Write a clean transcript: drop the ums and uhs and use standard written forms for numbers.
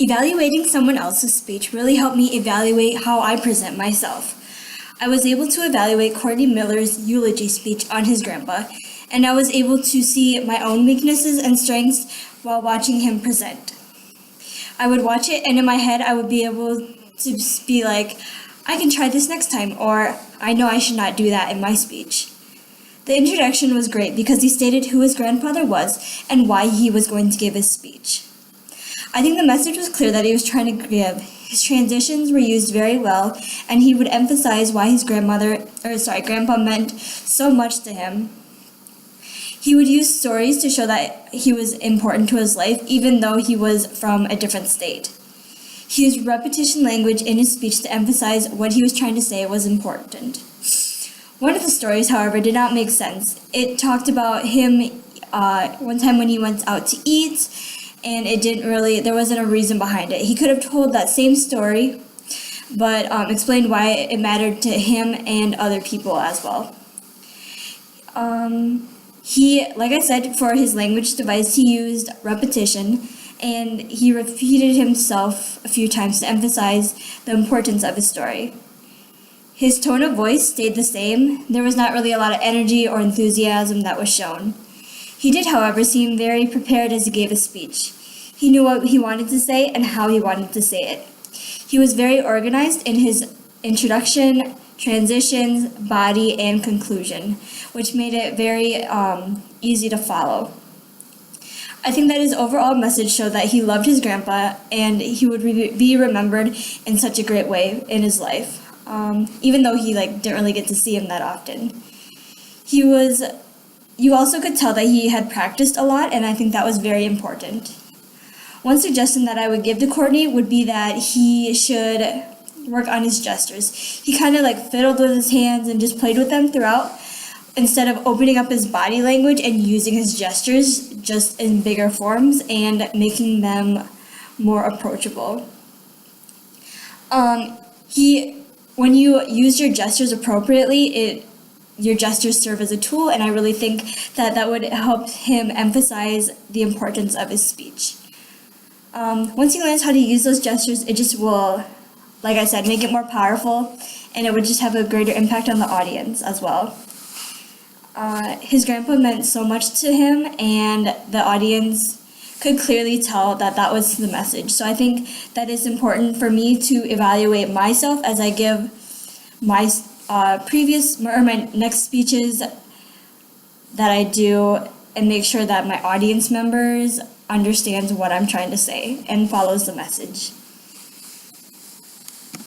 Evaluating someone else's speech really helped me evaluate how I present myself. I was able to evaluate Courtney Miller's eulogy speech on his grandpa, and I was able to see my own weaknesses and strengths while watching him present. I would watch it, and in my head, I would be able to be like, I can try this next time, or I know I should not do that in my speech. The introduction was great because he stated who his grandfather was and why he was going to give his speech. I think the message was clear that he was trying to give. His transitions were used very well, and he would emphasize why his grandpa meant so much to him. He would use stories to show that he was important to his life, even though he was from a different state. He used repetition language in his speech to emphasize what he was trying to say was important. One of the stories, however, did not make sense. It talked about him one time when he went out to eat, and there wasn't a reason behind it. He could have told that same story, but explained why it mattered to him and other people as well. Like I said, for his language device, he used repetition, and he repeated himself a few times to emphasize the importance of his story. His tone of voice stayed the same. There was not really a lot of energy or enthusiasm that was shown. He did, however, seem very prepared as he gave his speech. He knew what he wanted to say and how he wanted to say it. He was very organized in his introduction, transitions, body, and conclusion, which made it very easy to follow. I think that his overall message showed that he loved his grandpa and he would be remembered in such a great way in his life, even though he didn't really get to see him that often. You also could tell that he had practiced a lot, and I think that was very important. One suggestion that I would give to Courtney would be that he should work on his gestures. He kind of fiddled with his hands and just played with them throughout, instead of opening up his body language and using his gestures just in bigger forms and making them more approachable. When you use your gestures appropriately, your gestures serve as a tool, and I really think that would help him emphasize the importance of his speech. Once he learns how to use those gestures, it just will, like I said, make it more powerful, and it would just have a greater impact on the audience as well. His grandpa meant so much to him, and the audience could clearly tell that was the message. So I think that it's important for me to evaluate myself as I give my my next speeches that I do, and make sure that my audience members understands what I'm trying to say and follows the message.